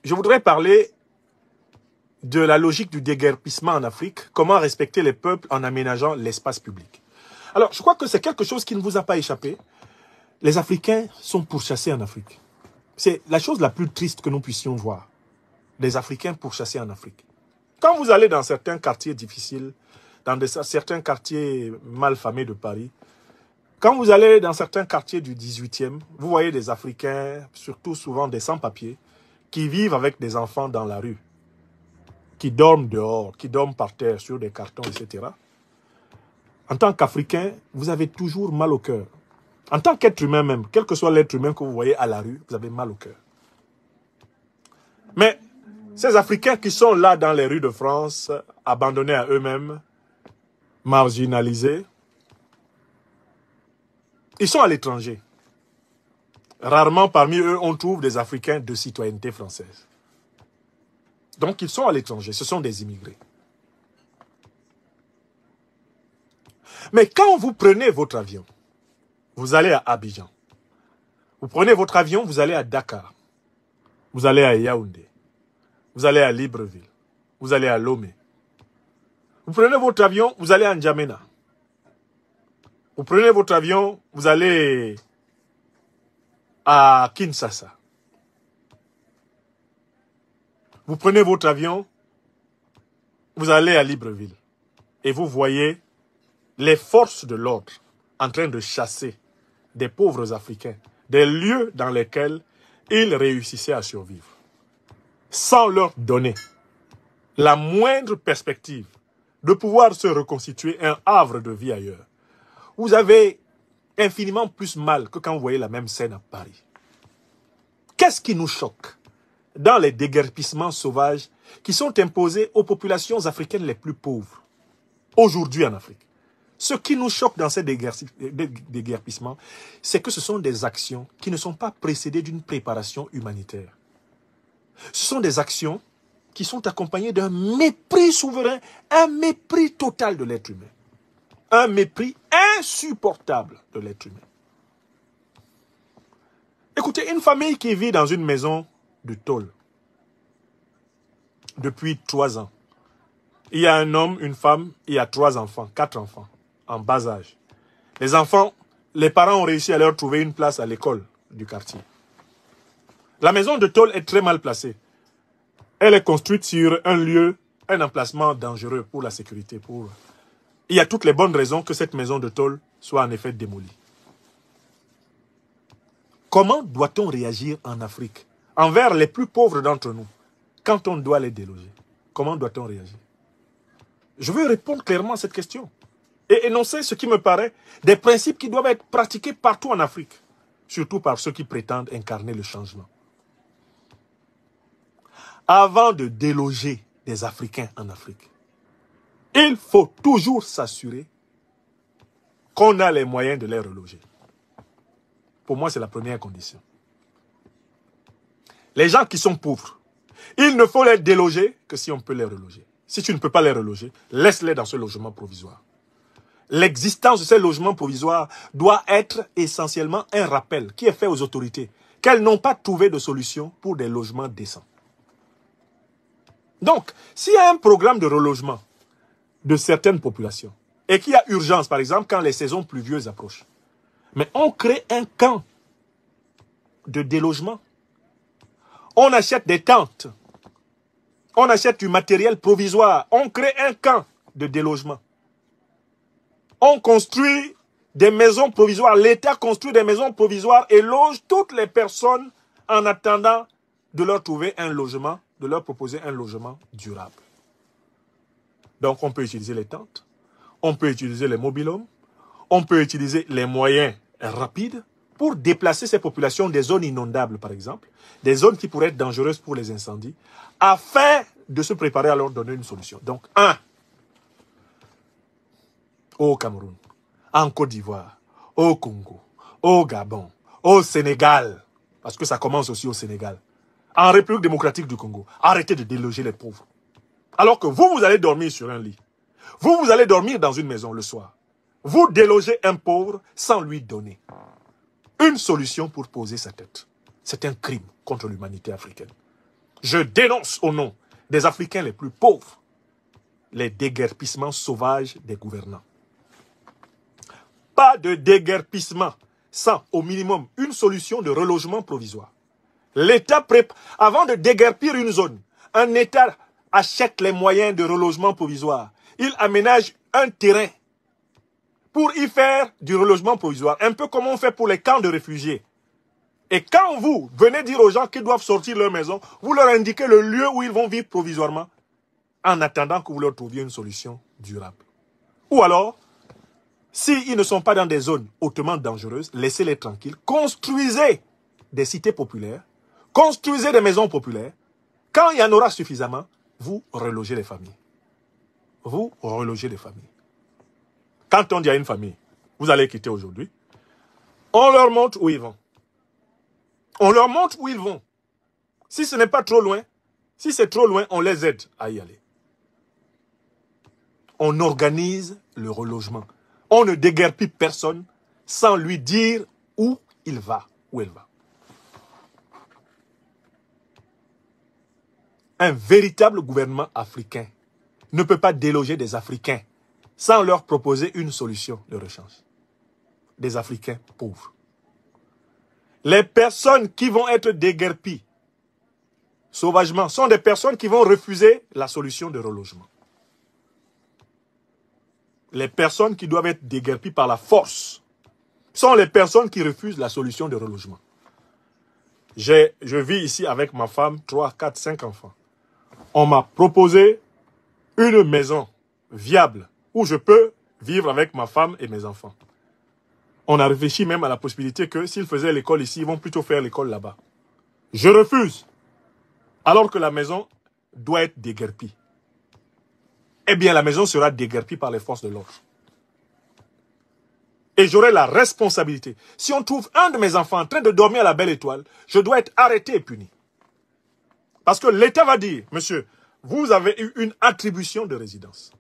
je voudrais parler de la logique du déguerpissement en Afrique, comment respecter les peuples en aménageant l'espace public. Alors, je crois que c'est quelque chose qui ne vous a pas échappé. Les Africains sont pourchassés en Afrique. C'est la chose la plus triste que nous puissions voir. Les Africains pourchassés en Afrique. Quand vous allez dans certains quartiers difficiles, dans certains quartiers malfamés de Paris, quand vous allez dans certains quartiers du 18e, vous voyez des Africains, surtout souvent des sans-papiers, qui vivent avec des enfants dans la rue, qui dorment dehors, qui dorment par terre sur des cartons, etc. En tant qu'Africain, vous avez toujours mal au cœur. En tant qu'être humain même, quel que soit l'être humain que vous voyez à la rue, vous avez mal au cœur. Mais ces Africains qui sont là dans les rues de France, abandonnés à eux-mêmes, marginalisés, ils sont à l'étranger. Rarement parmi eux, on trouve des Africains de citoyenneté française. Donc ils sont à l'étranger, ce sont des immigrés. Mais quand vous prenez votre avion, vous allez à Abidjan. Vous prenez votre avion, vous allez à Dakar. Vous allez à Yaoundé. Vous allez à Libreville. Vous allez à Lomé. Vous prenez votre avion, vous allez à N'Djamena. Vous prenez votre avion, vous allez à Kinshasa. Vous prenez votre avion, vous allez à Libreville. Et vous voyez les forces de l'ordre en train de chasser des pauvres Africains, des lieux dans lesquels ils réussissaient à survivre, sans leur donner la moindre perspective de pouvoir se reconstituer un havre de vie ailleurs. Vous avez infiniment plus mal que quand vous voyez la même scène à Paris. Qu'est-ce qui nous choque dans les déguerpissements sauvages qui sont imposés aux populations africaines les plus pauvres, aujourd'hui en Afrique? Ce qui nous choque dans ces déguerpissements, c'est que ce sont des actions qui ne sont pas précédées d'une préparation humanitaire. Ce sont des actions qui sont accompagnées d'un mépris souverain, un mépris total de l'être humain. Un mépris insupportable de l'être humain. Écoutez, une famille qui vit dans une maison de tôle depuis 3 ans. Il y a un homme, une femme, il y a 3 enfants, 4 enfants, en bas âge. Les enfants, les parents ont réussi à leur trouver une place à l'école du quartier. La maison de tôle est très mal placée. Elle est construite sur un lieu, un emplacement dangereux pour la sécurité. Il y a toutes les bonnes raisons que cette maison de tôle soit en effet démolie. Comment doit-on réagir en Afrique envers les plus pauvres d'entre nous quand on doit les déloger? Comment doit-on réagir? Je veux répondre clairement à cette question et énoncer ce qui me paraît des principes qui doivent être pratiqués partout en Afrique, surtout par ceux qui prétendent incarner le changement. Avant de déloger des Africains en Afrique, il faut toujours s'assurer qu'on a les moyens de les reloger. Pour moi, c'est la première condition. Les gens qui sont pauvres, il ne faut les déloger que si on peut les reloger. Si tu ne peux pas les reloger, laisse-les dans ce logement provisoire. L'existence de ces logements provisoires doit être essentiellement un rappel qui est fait aux autorités qu'elles n'ont pas trouvé de solution pour des logements décents. Donc, s'il y a un programme de relogement de certaines populations et qu'il y a urgence, par exemple, quand les saisons pluvieuses approchent, mais on crée un camp de délogement. On achète des tentes. On achète du matériel provisoire. On crée un camp de délogement. On construit des maisons provisoires. L'État construit des maisons provisoires et loge toutes les personnes en attendant de leur trouver un logement, de leur proposer un logement durable. Donc on peut utiliser les tentes, on peut utiliser les mobil-homes, on peut utiliser les moyens rapides pour déplacer ces populations des zones inondables, par exemple, des zones qui pourraient être dangereuses pour les incendies, afin de se préparer à leur donner une solution. Donc, au Cameroun, en Côte d'Ivoire, au Congo, au Gabon, au Sénégal, parce que ça commence aussi au Sénégal, en République démocratique du Congo, arrêtez de déloger les pauvres. Alors que vous allez dormir sur un lit. Vous allez dormir dans une maison le soir. Vous délogez un pauvre sans lui donner une solution pour poser sa tête. C'est un crime contre l'humanité africaine. Je dénonce au nom des Africains les plus pauvres les déguerpissements sauvages des gouvernants. Pas de déguerpissement sans, au minimum, une solution de relogement provisoire. L'État prépare, avant de déguerpir une zone, un État achète les moyens de relogement provisoire. Il aménage un terrain pour y faire du relogement provisoire, un peu comme on fait pour les camps de réfugiés. Et quand vous venez dire aux gens qu'ils doivent sortir de leur maison, vous leur indiquez le lieu où ils vont vivre provisoirement, en attendant que vous leur trouviez une solution durable. Ou alors, s'ils ne sont pas dans des zones hautement dangereuses, laissez-les tranquilles, construisez des cités populaires, construisez des maisons populaires. Quand il y en aura suffisamment, vous relogez les familles. Vous relogez les familles. Quand on dit à une famille, vous allez quitter aujourd'hui, on leur montre où ils vont. On leur montre où ils vont. Si ce n'est pas trop loin, si c'est trop loin, on les aide à y aller. On organise le relogement. On ne déguerpit personne sans lui dire où il va, où elle va. Un véritable gouvernement africain ne peut pas déloger des Africains sans leur proposer une solution de rechange. Des Africains pauvres. Les personnes qui vont être déguerpies sauvagement sont des personnes qui vont refuser la solution de relogement. Les personnes qui doivent être déguerpies par la force sont les personnes qui refusent la solution de relogement. Je vis ici avec ma femme, 3, 4, 5 enfants. On m'a proposé une maison viable où je peux vivre avec ma femme et mes enfants. On a réfléchi même à la possibilité que s'ils faisaient l'école ici, ils vont plutôt faire l'école là-bas. Je refuse. Alors que la maison doit être déguerpie. Eh bien, la maison sera déguerpie par les forces de l'ordre. Et j'aurai la responsabilité. Si on trouve un de mes enfants en train de dormir à la Belle Étoile, je dois être arrêté et puni. Parce que l'État va dire, monsieur, vous avez eu une attribution de résidence.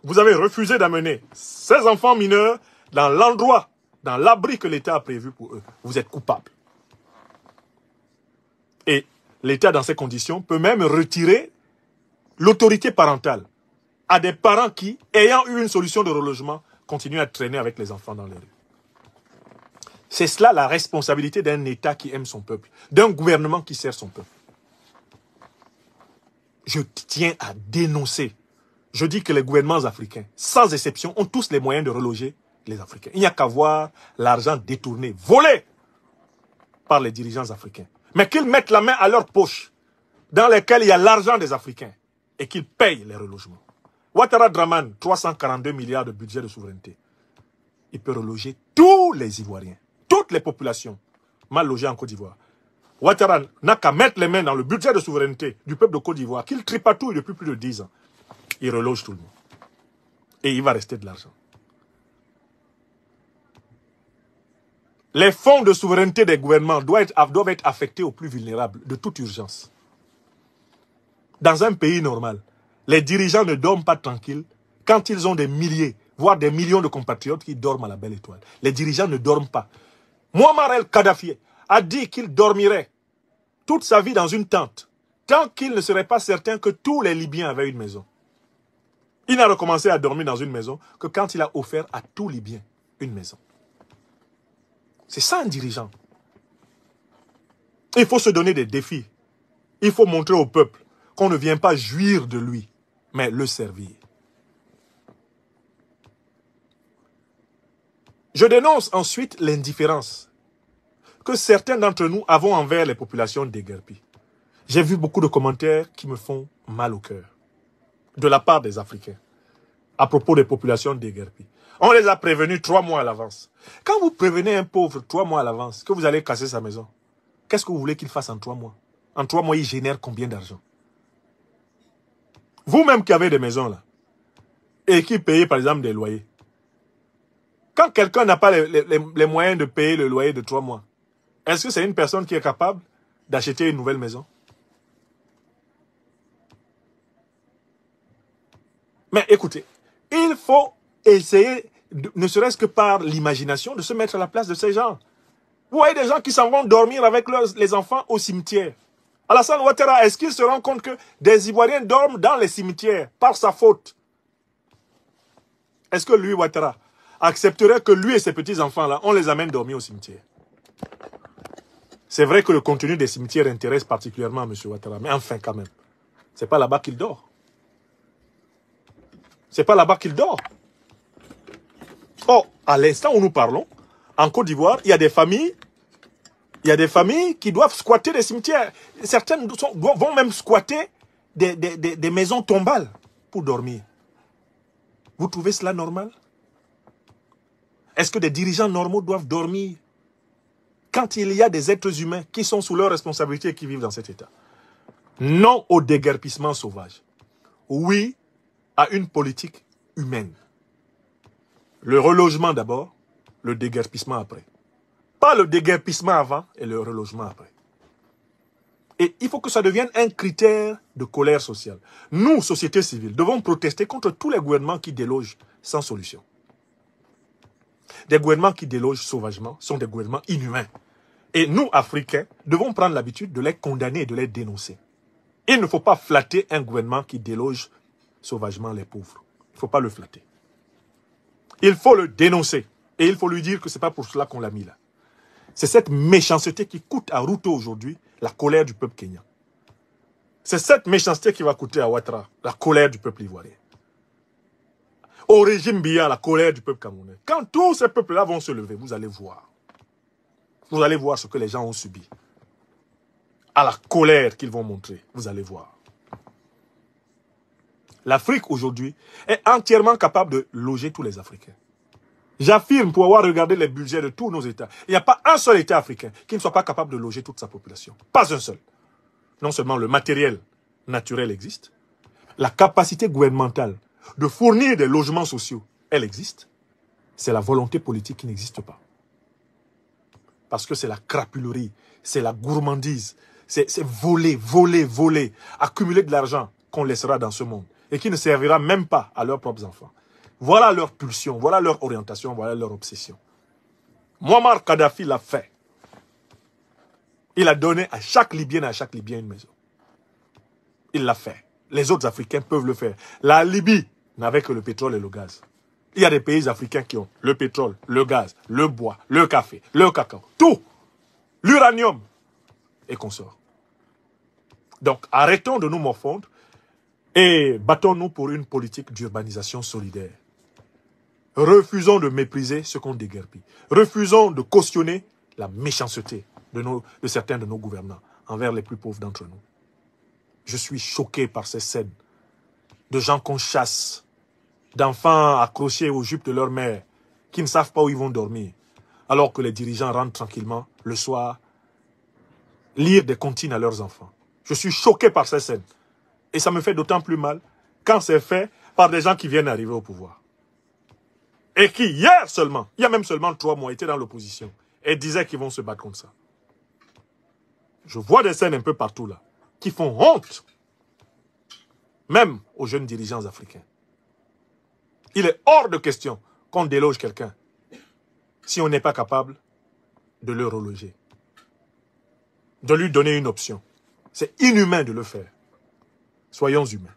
Vous avez refusé d'amener ces enfants mineurs dans l'endroit, dans l'abri que l'État a prévu pour eux. Vous êtes coupable. Et l'État, dans ces conditions, peut même retirer l'autorité parentale à des parents qui, ayant eu une solution de relogement, continuent à traîner avec les enfants dans les rues. C'est cela la responsabilité d'un État qui aime son peuple, d'un gouvernement qui sert son peuple. Je tiens à dénoncer. Je dis que les gouvernements africains, sans exception, ont tous les moyens de reloger les Africains. Il n'y a qu'à voir l'argent détourné, volé par les dirigeants africains. Mais qu'ils mettent la main à leur poche, dans lesquelles il y a l'argent des Africains, et qu'ils payent les relogements. Ouattara Draman, 342 milliards de budget de souveraineté. Il peut reloger tous les Ivoiriens, toutes les populations mal logées en Côte d'Ivoire. Ouattara n'a qu'à mettre les mains dans le budget de souveraineté du peuple de Côte d'Ivoire, qu'il tripatouille depuis plus de 10 ans. Il reloge tout le monde. Et il va rester de l'argent. Les fonds de souveraineté des gouvernements doivent être affectés aux plus vulnérables de toute urgence. Dans un pays normal, les dirigeants ne dorment pas tranquilles quand ils ont des milliers, voire des millions de compatriotes qui dorment à la Belle Étoile. Les dirigeants ne dorment pas. Muammar el-Kadhafi a dit qu'il dormirait toute sa vie dans une tente, tant qu'il ne serait pas certain que tous les Libyens avaient une maison. Il n'a recommencé à dormir dans une maison que quand il a offert à tout Libyen une maison. C'est ça un dirigeant. Il faut se donner des défis. Il faut montrer au peuple qu'on ne vient pas jouir de lui, mais le servir. Je dénonce ensuite l'indifférence que certains d'entre nous avons envers les populations déguerpies. J'ai vu beaucoup de commentaires qui me font mal au cœur, de la part des Africains, à propos des populations déguerpies. On les a prévenus 3 mois à l'avance. Quand vous prévenez un pauvre 3 mois à l'avance que vous allez casser sa maison, qu'est-ce que vous voulez qu'il fasse en 3 mois? En 3 mois, il génère combien d'argent? Vous-même qui avez des maisons là, et qui payez par exemple des loyers, quand quelqu'un n'a pas les moyens de payer le loyer de 3 mois, est-ce que c'est une personne qui est capable d'acheter une nouvelle maison? Mais écoutez, il faut essayer, ne serait-ce que par l'imagination, de se mettre à la place de ces gens. Vous voyez des gens qui s'en vont dormir avec les enfants au cimetière, Alassane Ouattara, est-ce qu'il se rend compte que des Ivoiriens dorment dans les cimetières par sa faute? Est-ce que lui, Ouattara, accepterait que lui et ses petits-enfants-là, on les amène dormir au cimetière? C'est vrai que le contenu des cimetières intéresse particulièrement M. Ouattara, mais enfin quand même, c'est pas là-bas qu'il dort. C'est pas là-bas qu'il dort. Or, à l'instant où nous parlons, en Côte d'Ivoire, il y a des familles qui doivent squatter des cimetières. Certaines vont même squatter des maisons tombales pour dormir. Vous trouvez cela normal? Est-ce que des dirigeants normaux doivent dormir quand il y a des êtres humains qui sont sous leur responsabilité et qui vivent dans cet état? Non au déguerpissement sauvage. Oui à une politique humaine. Le relogement d'abord, le déguerpissement après. Pas le déguerpissement avant et le relogement après. Et il faut que ça devienne un critère de colère sociale. Nous, société civile, devons protester contre tous les gouvernements qui délogent sans solution. Des gouvernements qui délogent sauvagement sont des gouvernements inhumains. Et nous, Africains, devons prendre l'habitude de les condamner et de les dénoncer. Il ne faut pas flatter un gouvernement qui déloge sauvagement les pauvres. Il ne faut pas le flatter. Il faut le dénoncer. Et il faut lui dire que ce n'est pas pour cela qu'on l'a mis là. C'est cette méchanceté qui coûte à Ruto aujourd'hui la colère du peuple kenyan. C'est cette méchanceté qui va coûter à Ouattara la colère du peuple ivoirien. Au régime Biya, la colère du peuple camerounais. Quand tous ces peuples-là vont se lever, vous allez voir. Vous allez voir ce que les gens ont subi. À la colère qu'ils vont montrer, vous allez voir. L'Afrique aujourd'hui est entièrement capable de loger tous les Africains. J'affirme pour avoir regardé les budgets de tous nos États, il n'y a pas un seul État africain qui ne soit pas capable de loger toute sa population. Pas un seul. Non seulement le matériel naturel existe, la capacité gouvernementale de fournir des logements sociaux, elle existe. C'est la volonté politique qui n'existe pas. Parce que c'est la crapulerie, c'est la gourmandise, c'est voler, voler, voler, accumuler de l'argent qu'on laissera dans ce monde et qui ne servira même pas à leurs propres enfants. Voilà leur pulsion, voilà leur orientation, voilà leur obsession. Muammar Kadhafi l'a fait. Il a donné à chaque Libyen et à chaque Libyen une maison. Il l'a fait. Les autres Africains peuvent le faire. La Libye n'avait que le pétrole et le gaz. Il y a des pays africains qui ont le pétrole, le gaz, le bois, le café, le cacao, tout. L'uranium et consorts. Donc arrêtons de nous morfondre et battons-nous pour une politique d'urbanisation solidaire. Refusons de mépriser ce qu'on déguerpit. Refusons de cautionner la méchanceté de certains de nos gouvernants envers les plus pauvres d'entre nous. Je suis choqué par ces scènes de gens qu'on chasse, d'enfants accrochés aux jupes de leur mère, qui ne savent pas où ils vont dormir, alors que les dirigeants rentrent tranquillement le soir, lire des comptines à leurs enfants. Je suis choqué par ces scènes. Et ça me fait d'autant plus mal quand c'est fait par des gens qui viennent d'arriver au pouvoir. Et qui, hier seulement, il y a même seulement 3 mois, étaient dans l'opposition et disaient qu'ils vont se battre contre ça. Je vois des scènes un peu partout là, qui font honte, même aux jeunes dirigeants africains. Il est hors de question qu'on déloge quelqu'un si on n'est pas capable de le reloger, de lui donner une option. C'est inhumain de le faire. Soyons humains.